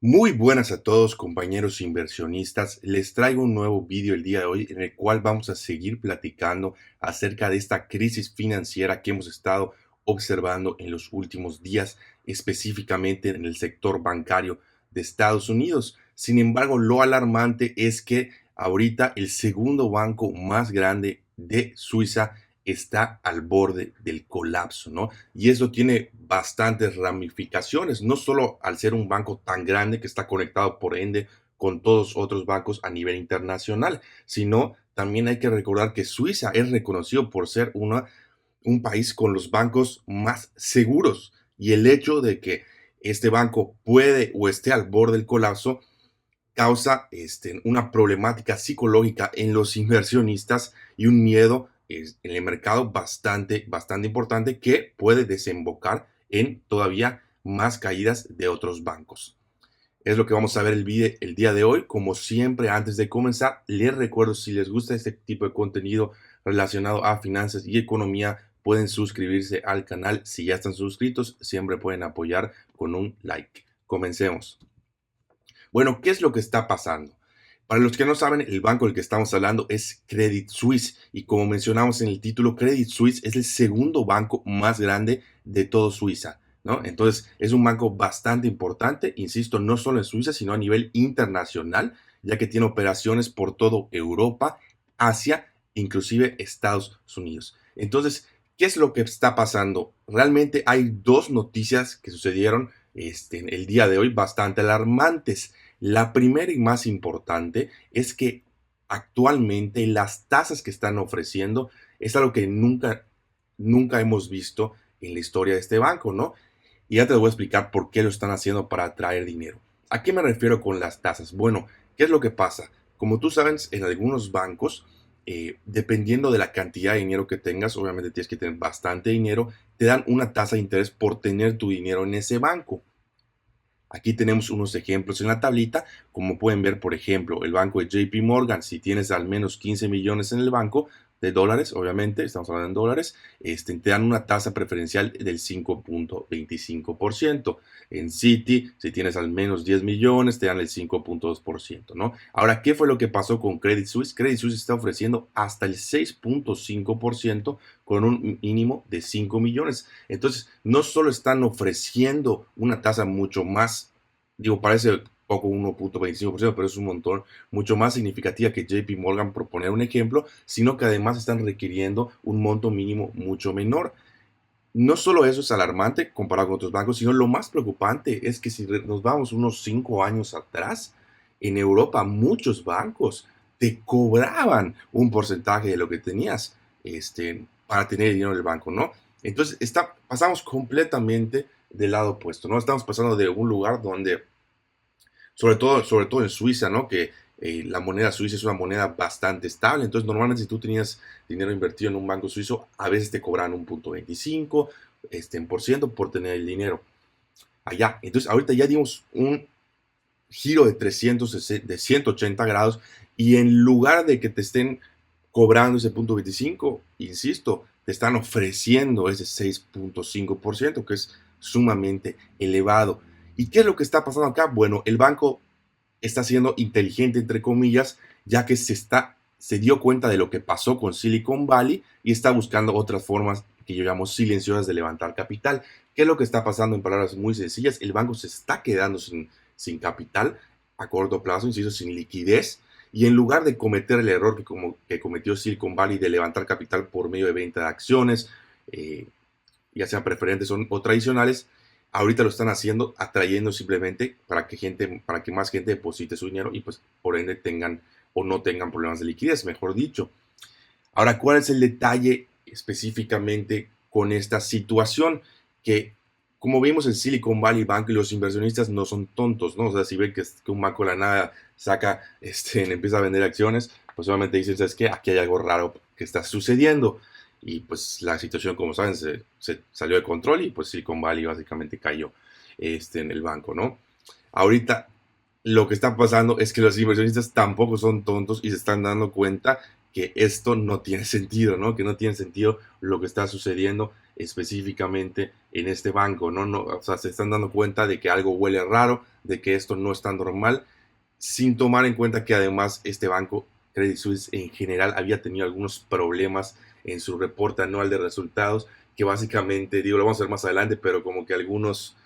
Muy buenas a todos, compañeros inversionistas. Les traigo un nuevo vídeo el día de hoy en el cual vamos a seguir platicando acerca de esta crisis financiera que hemos estado observando en los últimos días, específicamente en el sector bancario de Estados Unidos. Sin embargo, lo alarmante es que ahorita el segundo banco más grande de Suiza está al borde del colapso, ¿no? Y eso tiene bastantes ramificaciones, no solo al ser un banco tan grande que está conectado por ende con todos otros bancos a nivel internacional, sino también hay que recordar que Suiza es reconocido por ser un país con los bancos más seguros, y el hecho de que este banco puede o esté al borde del colapso causa una problemática psicológica en los inversionistas y un miedo en el mercado bastante importante que puede desembocar en todavía más caídas de otros bancos. Es lo que vamos a ver el día de hoy. Como siempre, antes de comenzar, les recuerdo, si les gusta este tipo de contenido relacionado a finanzas y economía, pueden suscribirse al canal. Si ya están suscritos, siempre pueden apoyar con un like. Comencemos. Bueno, ¿qué es lo que está pasando? Para los que no saben, el banco del que estamos hablando es Credit Suisse, y como mencionamos en el título, Credit Suisse es el segundo banco más grande de todo Suiza, ¿no? Entonces es un banco bastante importante, insisto, no solo en Suiza, sino a nivel internacional, ya que tiene operaciones por toda Europa, Asia, inclusive Estados Unidos. Entonces, ¿qué es lo que está pasando? Realmente hay dos noticias que sucedieron el día de hoy bastante alarmantes. La primera y más importante es que actualmente las tasas que están ofreciendo es algo que nunca hemos visto en la historia de este banco, ¿no? Y ya te voy a explicar por qué lo están haciendo para atraer dinero. ¿A qué me refiero con las tasas? Bueno, ¿qué es lo que pasa? Como tú sabes, en algunos bancos, dependiendo de la cantidad de dinero que tengas, obviamente tienes que tener bastante dinero, te dan una tasa de interés por tener tu dinero en ese banco. Aquí tenemos unos ejemplos en la tablita. Como pueden ver, por ejemplo, el banco de JP Morgan, si tienes al menos 15 millones en el banco de dólares, obviamente, estamos hablando en dólares, te dan una tasa preferencial del 5.25%. En Citi, si tienes al menos 10 millones, te dan el 5.2%, ¿no? Ahora, ¿qué fue lo que pasó con Credit Suisse? Credit Suisse está ofreciendo hasta el 6.5% con un mínimo de 5 millones. Entonces, no solo están ofreciendo una tasa mucho más, digo, parece poco 1.25%, pero es un montón, mucho más significativa que JP Morgan, por poner un ejemplo, sino que además están requiriendo un monto mínimo mucho menor. No solo eso es alarmante comparado con otros bancos, sino lo más preocupante es que si nos vamos unos 5 años atrás, en Europa muchos bancos te cobraban un porcentaje de lo que tenías para tener dinero en el banco, ¿no? Entonces pasamos completamente del lado opuesto, ¿no? Estamos pasando de un lugar donde sobre todo en Suiza, ¿no? Que la moneda suiza es una moneda bastante estable. Entonces, normalmente si tú tenías dinero invertido en un banco suizo, a veces te cobran 1.25 por ciento por tener el dinero allá. Entonces, ahorita ya dimos un giro de 180 grados, y en lugar de que te estén cobrando ese 0.25, insisto, te están ofreciendo ese 6.5%, que es sumamente elevado. ¿Y qué es lo que está pasando acá? Bueno, el banco está siendo inteligente, entre comillas, ya que se dio cuenta de lo que pasó con Silicon Valley y está buscando otras formas que yo llamo silenciosas de levantar capital. ¿Qué es lo que está pasando? En palabras muy sencillas, el banco se está quedando sin capital a corto plazo, insisto, sin liquidez, y en lugar de cometer el error que cometió Silicon Valley de levantar capital por medio de venta de acciones, eh, ya sean preferentes o tradicionales, ahorita lo están haciendo atrayendo simplemente para que más gente deposite su dinero y pues por ende tengan o no tengan problemas de liquidez, mejor dicho. Ahora, ¿cuál es el detalle específicamente con esta situación? Que como vimos en Silicon Valley Bank, y los inversionistas no son tontos, ¿no? O sea, si ven que un banco de la nada saca, empieza a vender acciones, pues obviamente dicen, ¿sabes qué? Aquí hay algo raro que está sucediendo. Y pues la situación, como saben, se salió de control, y pues Silicon Valley básicamente cayó en el banco, ¿no? Ahorita lo que está pasando es que los inversionistas tampoco son tontos y se están dando cuenta que esto no tiene sentido, ¿no? Que no tiene sentido lo que está sucediendo específicamente en este banco, ¿no? O sea, se están dando cuenta de que algo huele raro, de que esto no está normal, sin tomar en cuenta que además este banco, Credit Suisse en general, había tenido algunos problemas en su reporte anual de resultados, que básicamente, digo, lo vamos a ver más adelante, pero como que algunos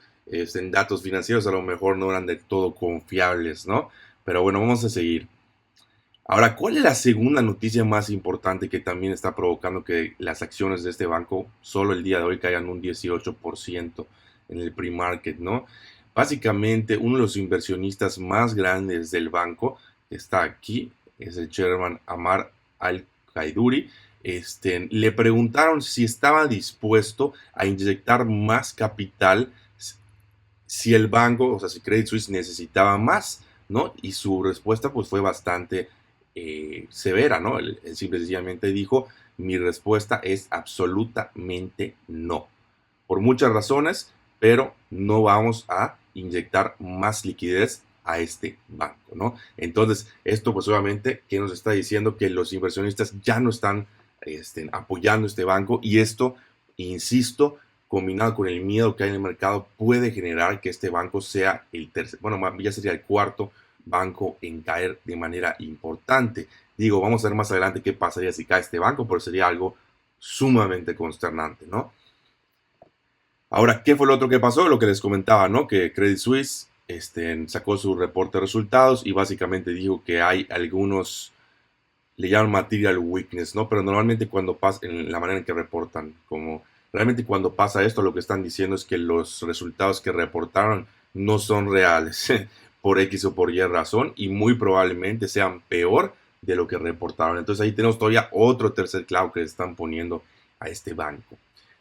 datos financieros a lo mejor no eran del todo confiables, ¿no? Pero bueno, vamos a seguir. Ahora, ¿cuál es la segunda noticia más importante que también está provocando que las acciones de este banco solo el día de hoy caigan un 18% en el pre-market, ¿no? Básicamente, uno de los inversionistas más grandes del banco, que está aquí, es el chairman Amar Al-Khaiduri. Le preguntaron si estaba dispuesto a inyectar más capital si el banco, o sea, si Credit Suisse necesitaba más, ¿no? Y su respuesta pues fue bastante severa, ¿no? Él simple y sencillamente dijo, mi respuesta es absolutamente no. Por muchas razones, pero no vamos a inyectar más liquidez a este banco, ¿no? Entonces, esto pues obviamente que nos está diciendo que los inversionistas ya no están apoyando este banco y esto, insisto, combinado con el miedo que hay en el mercado, puede generar que este banco sea el tercer, bueno, ya sería el cuarto banco en caer de manera importante. Digo, vamos a ver más adelante qué pasaría si cae este banco, pero sería algo sumamente consternante, ¿no? Ahora, ¿qué fue lo otro que pasó? Lo que les comentaba, ¿no? Que Credit Suisse sacó su reporte de resultados y básicamente dijo que hay algunos, le llaman material weakness, ¿no? Pero normalmente cuando pasa, en la manera en que reportan, como realmente cuando pasa esto, lo que están diciendo es que los resultados que reportaron no son reales por X o por Y razón y muy probablemente sean peor de lo que reportaron. Entonces ahí tenemos todavía otro tercer clavo que le están poniendo a este banco.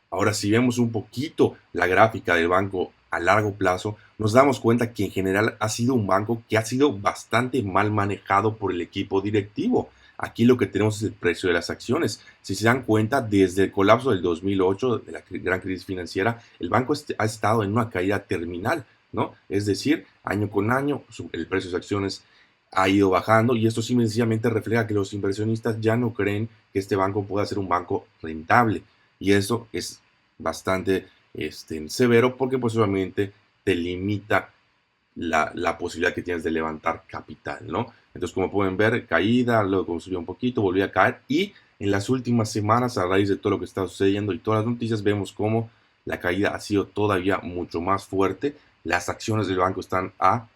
Ahora, si vemos un poquito la gráfica del banco a largo plazo, nos damos cuenta que en general ha sido un banco que ha sido bastante mal manejado por el equipo directivo. Aquí lo que tenemos es el precio de las acciones. Si se dan cuenta, desde el colapso del 2008, de la gran crisis financiera, el banco ha estado en una caída terminal, ¿no? Es decir, año con año, el precio de las acciones ha ido bajando y esto sencillamente refleja que los inversionistas ya no creen que este banco pueda ser un banco rentable. Y eso es bastante severo porque pues obviamente te limita la posibilidad que tienes de levantar capital, ¿no? Entonces, como pueden ver, caída, luego construyó un poquito, volvió a caer y en las últimas semanas, a raíz de todo lo que está sucediendo y todas las noticias, vemos cómo la caída ha sido todavía mucho más fuerte. Las acciones del banco están a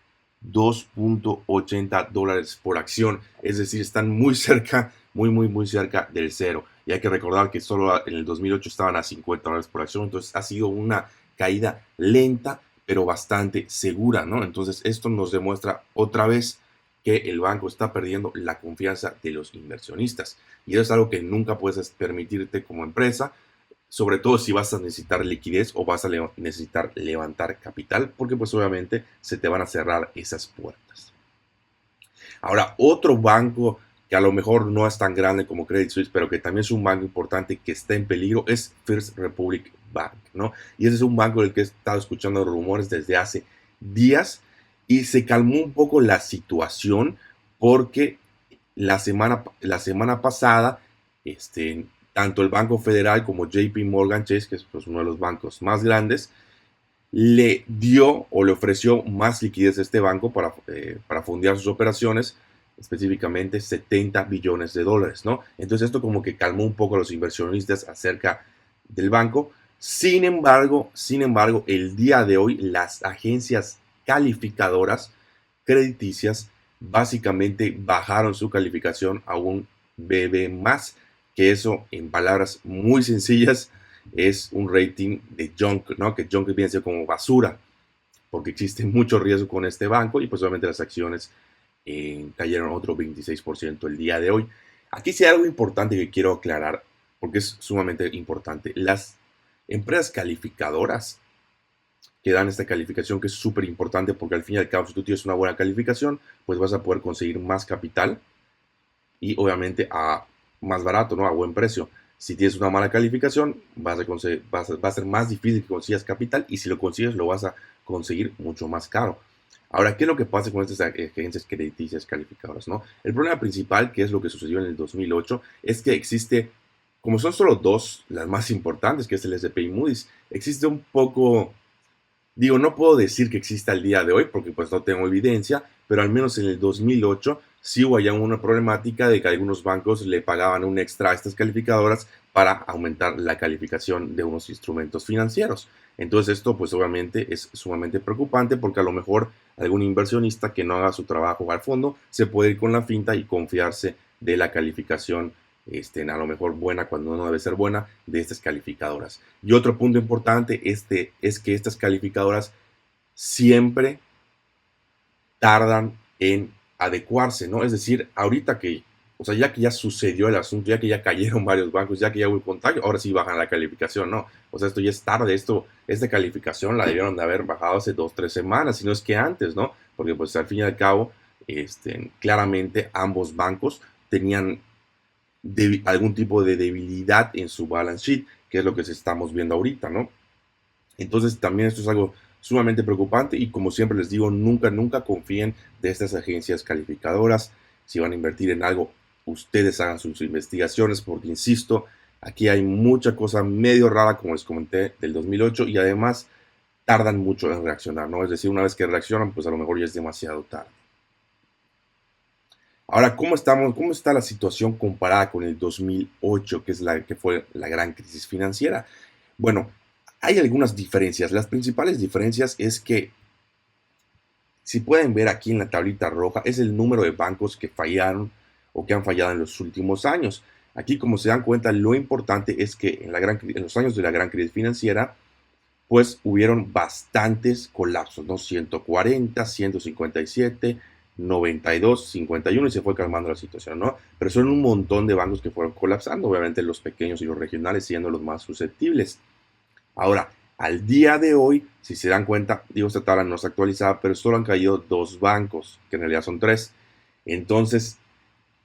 2.80 dólares por acción, es decir, están muy cerca, muy cerca del cero. Y hay que recordar que solo en el 2008 estaban a 50 dólares por acción, entonces ha sido una caída lenta, pero bastante segura, ¿no? Entonces esto nos demuestra otra vez que el banco está perdiendo la confianza de los inversionistas. Y eso es algo que nunca puedes permitirte como empresa, sobre todo si vas a necesitar liquidez o vas a necesitar levantar capital, porque pues obviamente se te van a cerrar esas puertas. Ahora, otro banco que a lo mejor no es tan grande como Credit Suisse, pero que también es un banco importante que está en peligro, es First Republic Bank, ¿no? Y ese es un banco del que he estado escuchando rumores desde hace días y se calmó un poco la situación porque la semana pasada, tanto el Banco Federal como JP Morgan Chase, que es pues, uno de los bancos más grandes, le dio o le ofreció más liquidez a este banco para fondear sus operaciones, específicamente 70 billones de dólares, ¿no? Entonces esto como que calmó un poco a los inversionistas acerca del banco. Sin embargo, el día de hoy las agencias calificadoras crediticias básicamente bajaron su calificación a un BB+, que eso en palabras muy sencillas es un rating de junk, ¿no? Que junk viene a ser como basura, porque existe mucho riesgo con este banco y pues obviamente las acciones cayeron otro 26% el día de hoy. Aquí sí hay algo importante que quiero aclarar, porque es sumamente importante. Las empresas calificadoras que dan esta calificación, que es súper importante, porque al fin y al cabo, si tú tienes una buena calificación, pues vas a poder conseguir más capital y obviamente a más barato, ¿no? A buen precio. Si tienes una mala calificación, va a ser más difícil que consigas capital y si lo consigues, lo vas a conseguir mucho más caro. Ahora, ¿qué es lo que pasa con estas agencias crediticias calificadoras, no? El problema principal, que es lo que sucedió en el 2008, es que existe, como son solo dos, las más importantes, que es el S&P y Moody's, existe un poco Digo, no puedo decir que exista el día de hoy porque pues no tengo evidencia, pero al menos en el 2008 sí hubo ya una problemática de que algunos bancos le pagaban un extra a estas calificadoras para aumentar la calificación de unos instrumentos financieros. Entonces esto pues obviamente es sumamente preocupante porque a lo mejor algún inversionista que no haga su trabajo al fondo se puede ir con la finta y confiarse de la calificación a lo mejor buena cuando no debe ser buena de estas calificadoras. Y otro punto importante es que estas calificadoras siempre tardan en adecuarse, ¿no? Es decir, ahorita que, o sea, ya que ya sucedió el asunto, ya que ya cayeron varios bancos, ya que ya hubo el contagio, ahora sí bajan la calificación, ¿no? O sea, esto ya es tarde, esta calificación la debieron de haber bajado hace 2, 3 semanas, si no es que antes, ¿no? Porque pues al fin y al cabo, claramente ambos bancos tenían algún tipo de debilidad en su balance sheet, que es lo que estamos viendo ahorita, ¿no? Entonces también esto es algo sumamente preocupante y como siempre les digo, nunca, nunca confíen de estas agencias calificadoras. Si van a invertir en algo, ustedes hagan sus investigaciones porque, insisto, aquí hay mucha cosa medio rara, como les comenté, del 2008 y además tardan mucho en reaccionar, ¿no? Es decir, una vez que reaccionan, pues a lo mejor ya es demasiado tarde. Ahora, ¿cómo está la situación comparada con el 2008, que fue la gran crisis financiera? Bueno, hay algunas diferencias. Las principales diferencias es que, si pueden ver aquí en la tablita roja, es el número de bancos que fallaron o que han fallado en los últimos años. Aquí, como se dan cuenta, lo importante es que en los años de la gran crisis financiera, pues hubieron bastantes colapsos, ¿no? 140, 157, 92, 51 y se fue calmando la situación, ¿no? Pero son un montón de bancos que fueron colapsando, obviamente los pequeños y los regionales siendo los más susceptibles. Ahora, al día de hoy, si se dan cuenta, digo, esta tabla no está actualizada, pero solo han caído dos bancos, que en realidad son tres. Entonces,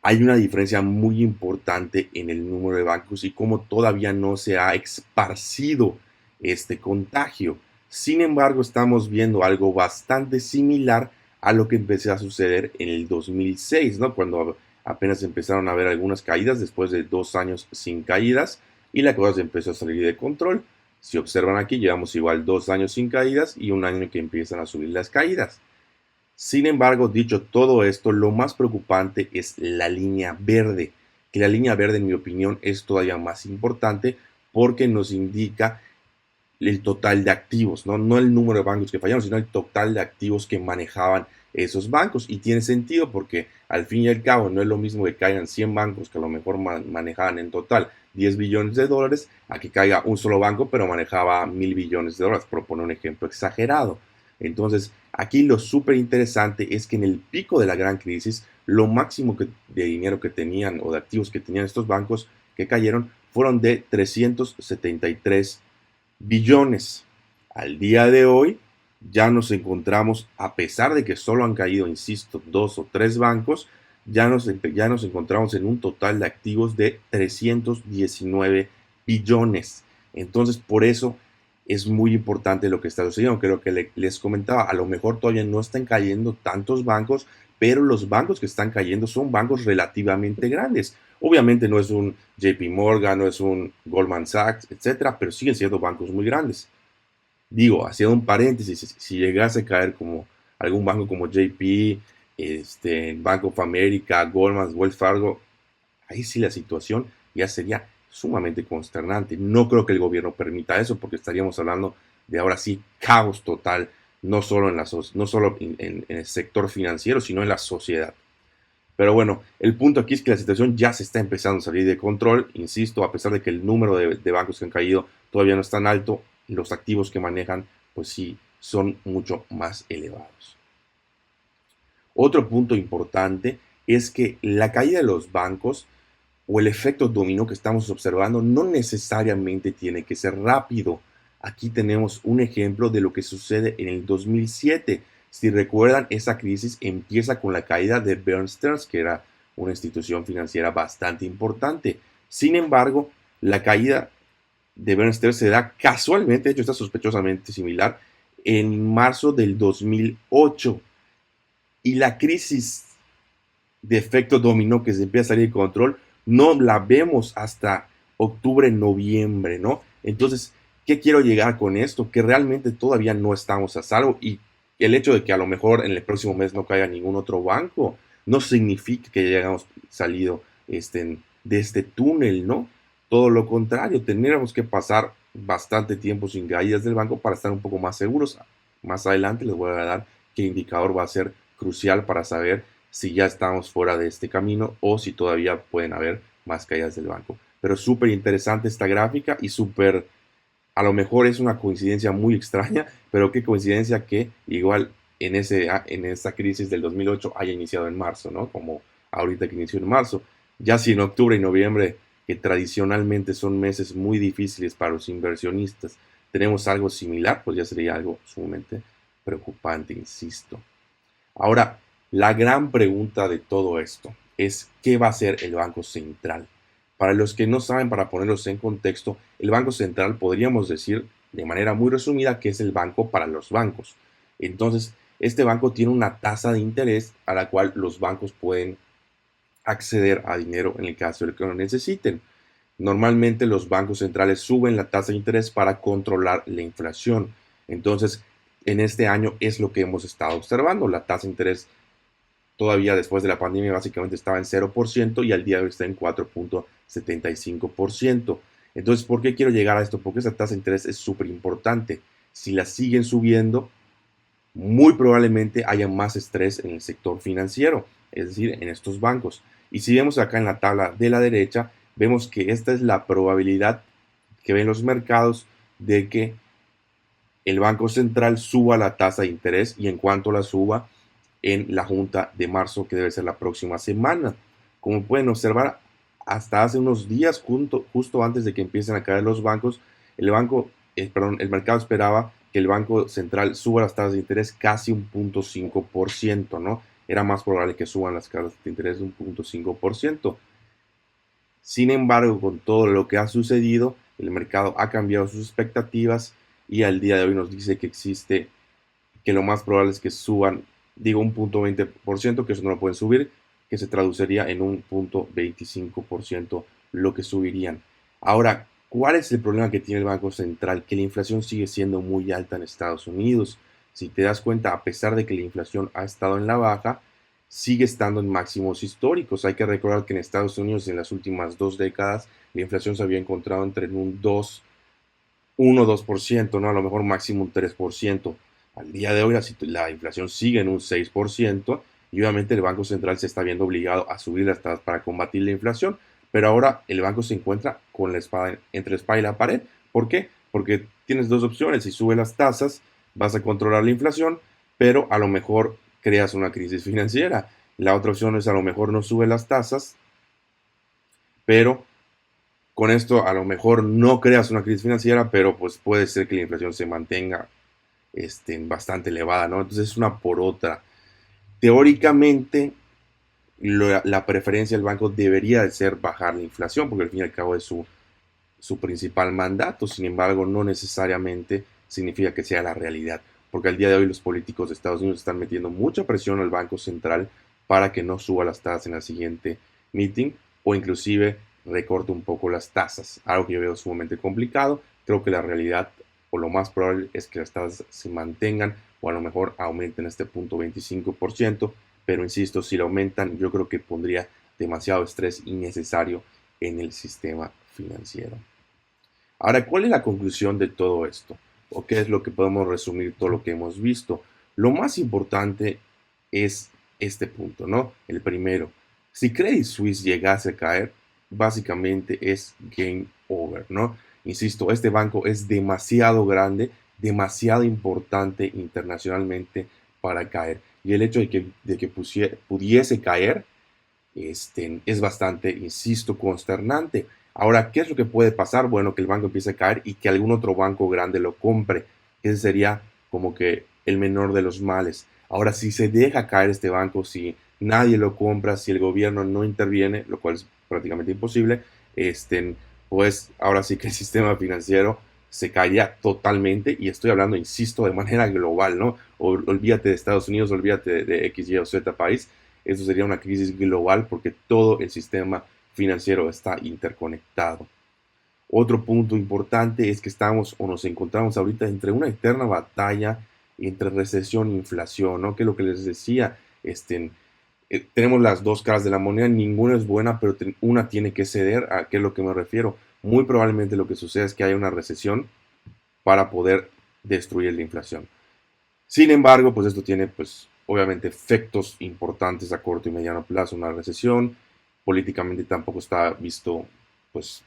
hay una diferencia muy importante en el número de bancos y cómo todavía no se ha esparcido este contagio. Sin embargo, estamos viendo algo bastante similar a lo que empezó a suceder en el 2006, ¿no? Cuando apenas empezaron a haber algunas caídas después de 2 años sin caídas y la cosa se empezó a salir de control. Si observan aquí, llevamos igual 2 años sin caídas y un año que empiezan a subir las caídas. Sin embargo, dicho todo esto, lo más preocupante es la línea verde, que la línea verde, en mi opinión, es todavía más importante porque nos indica el total de activos, ¿no? No el número de bancos que fallaron, sino el total de activos que manejaban esos bancos. Y tiene sentido porque al fin y al cabo no es lo mismo que caigan 100 bancos que a lo mejor manejaban en total 10 billones de dólares a que caiga un solo banco pero manejaba 1.000 billones de dólares, por poner un ejemplo exagerado. Entonces, aquí lo súper interesante es que en el pico de la gran crisis, lo máximo de dinero que tenían o de activos que tenían estos bancos que cayeron fueron de 373 billones. Al día de hoy ya nos encontramos, a pesar de que solo han caído, insisto, 2 o 3 bancos, ya nos encontramos en un total de activos de 319 billones. Entonces, por eso es muy importante lo que está sucediendo. Creo que les comentaba, a lo mejor todavía no están cayendo tantos bancos, pero los bancos que están cayendo son bancos relativamente grandes. Obviamente no es un JP Morgan, no es un Goldman Sachs, etcétera, pero siguen siendo bancos muy grandes. Digo, haciendo un paréntesis, si llegase a caer como algún banco como JP, Bank of America, Goldman, Wells Fargo, ahí sí la situación ya sería sumamente consternante. No creo que el gobierno permita eso porque estaríamos hablando de ahora sí caos total, no solo en el sector financiero, sino en la sociedad. Pero bueno, el punto aquí es que la situación ya se está empezando a salir de control. Insisto, a pesar de que el número de bancos que han caído todavía no es tan alto, los activos que manejan, pues sí, son mucho más elevados. Otro punto importante es que la caída de los bancos o el efecto dominó que estamos observando no necesariamente tiene que ser rápido. Aquí tenemos un ejemplo de lo que sucede en el 2007. Si recuerdan, esa crisis empieza con la caída de Bear Stearns, que era una institución financiera bastante importante. Sin embargo, la caída de Bear Stearns se da casualmente, de hecho está sospechosamente similar, en marzo del 2008. Y la crisis de efecto dominó que se empieza a salir de control no la vemos hasta octubre, noviembre, ¿no? Entonces, ¿Qué quiero llegar con esto? Que realmente todavía no estamos a salvo y el hecho de que a lo mejor en el próximo mes no caiga ningún otro banco no significa que ya hayamos salido de este túnel, ¿no? Todo lo contrario, tendríamos que pasar bastante tiempo sin caídas del banco para estar un poco más seguros. Más adelante les voy a dar qué indicador va a ser crucial para saber si ya estamos fuera de este camino o si todavía pueden haber más caídas del banco. Pero súper interesante esta gráfica y súper, a lo mejor es una coincidencia muy extraña, pero qué coincidencia que igual en esta crisis del 2008 haya iniciado en marzo, ¿no? Como ahorita que inició en marzo. Ya si en octubre y noviembre, que tradicionalmente son meses muy difíciles para los inversionistas, tenemos algo similar, pues ya sería algo sumamente preocupante, insisto. Ahora, la gran pregunta de todo esto es, ¿qué va a hacer el Banco Central? Para los que no saben, para ponerlos en contexto, el Banco Central podríamos decir de manera muy resumida que es el banco para los bancos. Entonces, este banco tiene una tasa de interés a la cual los bancos pueden acceder a dinero en el caso de que lo necesiten. Normalmente los bancos centrales suben la tasa de interés para controlar la inflación. Entonces, en este año es lo que hemos estado observando. La tasa de interés todavía después de la pandemia básicamente estaba en 0% y al día de hoy está en 4.75%. Entonces, ¿por qué quiero llegar a esto? Porque esa tasa de interés es súper importante. Si la siguen subiendo, muy probablemente haya más estrés en el sector financiero, es decir, en estos bancos. Y si vemos acá en la tabla de la derecha, vemos que esta es la probabilidad que ven los mercados de que el Banco Central suba la tasa de interés y en cuanto la suba en la junta de marzo, que debe ser la próxima semana. Como pueden observar, hasta hace unos días, justo antes de que empiecen a caer los bancos, el mercado esperaba que el Banco Central suba las tasas de interés casi un 0.5%, ¿no? Era más probable que suban las tasas de interés de un 0.5%. Sin embargo, con todo lo que ha sucedido, el mercado ha cambiado sus expectativas y al día de hoy nos dice que lo más probable es que suban, digo, un 0.20%, que eso no lo pueden subir, que se traduciría en un 0.25% lo que subirían. Ahora, ¿cuál es el problema que tiene el Banco Central? Que la inflación sigue siendo muy alta en Estados Unidos. Si te das cuenta, a pesar de que la inflación ha estado en la baja, sigue estando en máximos históricos. Hay que recordar que en Estados Unidos en las últimas 2 décadas la inflación se había encontrado entre un 1-2%, ¿no? A lo mejor máximo un 3%. Al día de hoy la inflación sigue en un 6% y obviamente el Banco Central se está viendo obligado a subir las tasas para combatir la inflación, pero ahora el banco se encuentra con la espada entre la espada y la pared. ¿Por qué? Porque tienes dos opciones: si sube las tasas vas a controlar la inflación, pero a lo mejor creas una crisis financiera. La otra opción es a lo mejor no sube las tasas, pero con esto a lo mejor no creas una crisis financiera, pero pues puede ser que la inflación se mantenga bastante elevada, ¿no? Entonces es una por otra. Teóricamente, la preferencia del banco debería de ser bajar la inflación, porque al fin y al cabo es su principal mandato. Sin embargo, no necesariamente significa que sea la realidad, porque al día de hoy los políticos de Estados Unidos están metiendo mucha presión al Banco Central para que no suba las tasas en el siguiente meeting o inclusive recorte un poco las tasas, algo que yo veo sumamente complicado. Creo que la realidad o lo más probable es que las tasas se mantengan o a lo mejor aumenten este 0.25%, pero insisto, si lo aumentan yo creo que pondría demasiado estrés innecesario en el sistema financiero. Ahora, ¿cuál es la conclusión de todo esto? ¿O qué es lo que podemos resumir todo lo que hemos visto? Lo más importante es este punto, ¿no? El primero, si Credit Suisse llegase a caer, básicamente es game over, ¿no? Insisto, este banco es demasiado grande, demasiado importante internacionalmente para caer. Y el hecho de que pudiese caer es bastante, insisto, consternante. Ahora, ¿qué es lo que puede pasar? Bueno, que el banco empiece a caer y que algún otro banco grande lo compre. Ese sería como que el menor de los males. Ahora, si se deja caer este banco, si nadie lo compra, si el gobierno no interviene, lo cual es prácticamente imposible, pues ahora sí que el sistema financiero se caería totalmente, y estoy hablando, insisto, de manera global, ¿no? Olvídate de Estados Unidos, olvídate de X, Y o Z país. Eso sería una crisis global porque todo el sistema financiero está interconectado. Otro punto importante es que estamos o nos encontramos ahorita entre una eterna batalla entre recesión e inflación, ¿no? Que es lo que les decía, tenemos las dos caras de la moneda, ninguna es buena, pero una tiene que ceder. ¿A qué es lo que me refiero? Muy probablemente lo que suceda es que haya una recesión para poder destruir la inflación. Sin embargo, pues esto tiene, pues, obviamente efectos importantes a corto y mediano plazo. Una recesión políticamente tampoco está visto, pues,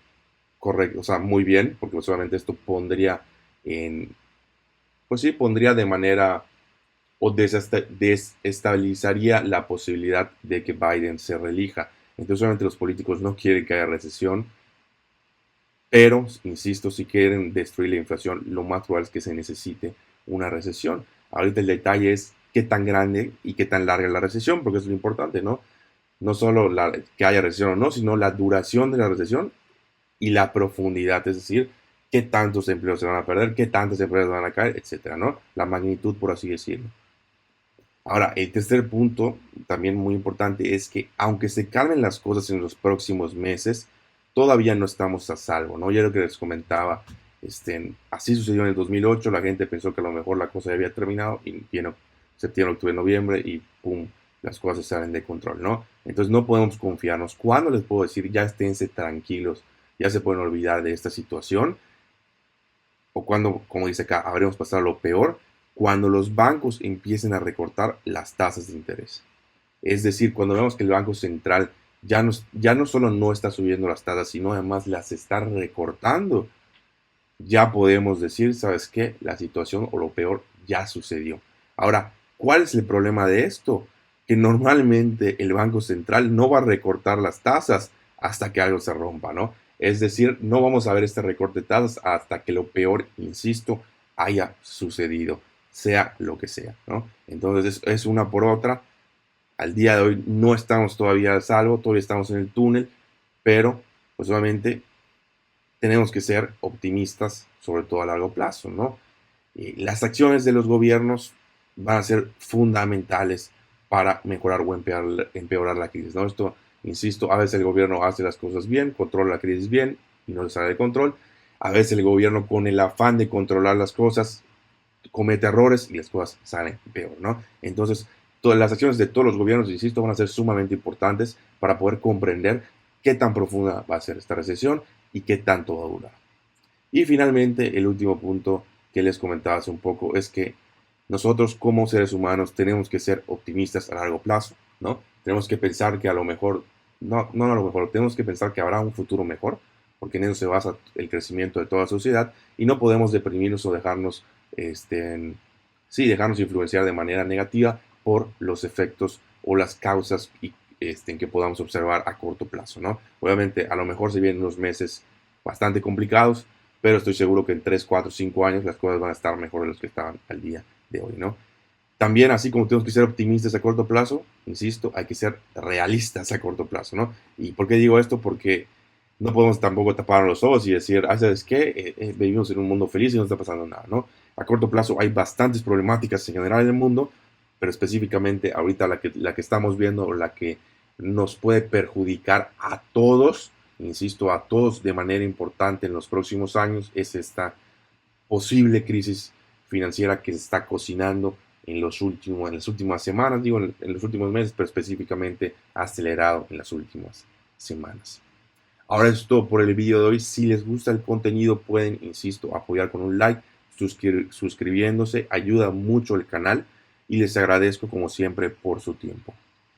correcto, o sea, muy bien, porque pues, obviamente esto pondría en, pues sí, pondría de manera o desestabilizaría la posibilidad de que Biden se reelija. Entonces, obviamente los políticos no quieren que haya recesión, pero, insisto, si quieren destruir la inflación, lo más probable es que se necesite una recesión. Ahorita el detalle es qué tan grande y qué tan larga es la recesión, porque es lo importante, ¿no? No solo que haya recesión o no, sino la duración de la recesión y la profundidad, es decir, qué tantos empleos se van a perder, qué tantas empresas van a caer, etcétera, ¿no? La magnitud, por así decirlo. Ahora, el tercer punto, también muy importante, es que aunque se calmen las cosas en los próximos meses, todavía no estamos a salvo, ¿no? Ya lo que les comentaba, así sucedió en el 2008, la gente pensó que a lo mejor la cosa ya había terminado y viene septiembre, octubre, noviembre y pum, las cosas salen de control, ¿no? Entonces no podemos confiarnos. ¿Cuándo les puedo decir ya esténse tranquilos, ya se pueden olvidar de esta situación? O cuando, como dice acá, habremos pasado lo peor, cuando los bancos empiecen a recortar las tasas de interés. Es decir, cuando vemos que el Banco Central ya no solo no está subiendo las tasas, sino además las está recortando, ya podemos decir, ¿sabes qué? La situación o lo peor ya sucedió. Ahora, ¿cuál es el problema de esto? Que normalmente el Banco Central no va a recortar las tasas hasta que algo se rompa, ¿no? Es decir, no vamos a ver este recorte de tasas hasta que lo peor, insisto, haya sucedido, sea lo que sea, ¿no? Entonces es una por otra. Al día de hoy no estamos todavía a salvo, todavía estamos en el túnel, pero pues obviamente tenemos que ser optimistas, sobre todo a largo plazo, ¿no? Las acciones de los gobiernos van a ser fundamentales para mejorar o empeorar la crisis, ¿no? Esto, insisto, a veces el gobierno hace las cosas bien, controla la crisis bien y no le sale de control. A veces el gobierno con el afán de controlar las cosas comete errores y las cosas salen peor, ¿no? Entonces, todas las acciones de todos los gobiernos, insisto, van a ser sumamente importantes para poder comprender qué tan profunda va a ser esta recesión y qué tanto va a durar. Y finalmente, el último punto que les comentaba hace un poco es que nosotros como seres humanos tenemos que ser optimistas a largo plazo, ¿no? Tenemos que pensar que a lo mejor, no a lo mejor, tenemos que pensar que habrá un futuro mejor, porque en eso se basa el crecimiento de toda la sociedad y no podemos deprimirnos o dejarnos influenciar de manera negativa por los efectos o las causas que podamos observar a corto plazo, ¿no? Obviamente, a lo mejor se vienen unos meses bastante complicados, pero estoy seguro que en 3 4 5 años las cosas van a estar mejor de los que estaban al día de hoy, ¿no? También, así como tenemos que ser optimistas a corto plazo, insisto, hay que ser realistas a corto plazo, ¿no? ¿Y por qué digo esto? Porque no podemos tampoco tapar los ojos y decir, ¿sabes qué? Vivimos en un mundo feliz y no está pasando nada, ¿no? A corto plazo hay bastantes problemáticas en general en el mundo, pero específicamente ahorita la que estamos viendo o la que nos puede perjudicar a todos, insisto, a todos de manera importante en los próximos años, es esta posible crisis financiera que se está cocinando en las últimas semanas, digo en los últimos meses, pero específicamente acelerado en las últimas semanas. Ahora eso es todo por el video de hoy. Si les gusta el contenido pueden, insisto, apoyar con un like, suscribiéndose, ayuda mucho el canal y les agradezco como siempre por su tiempo.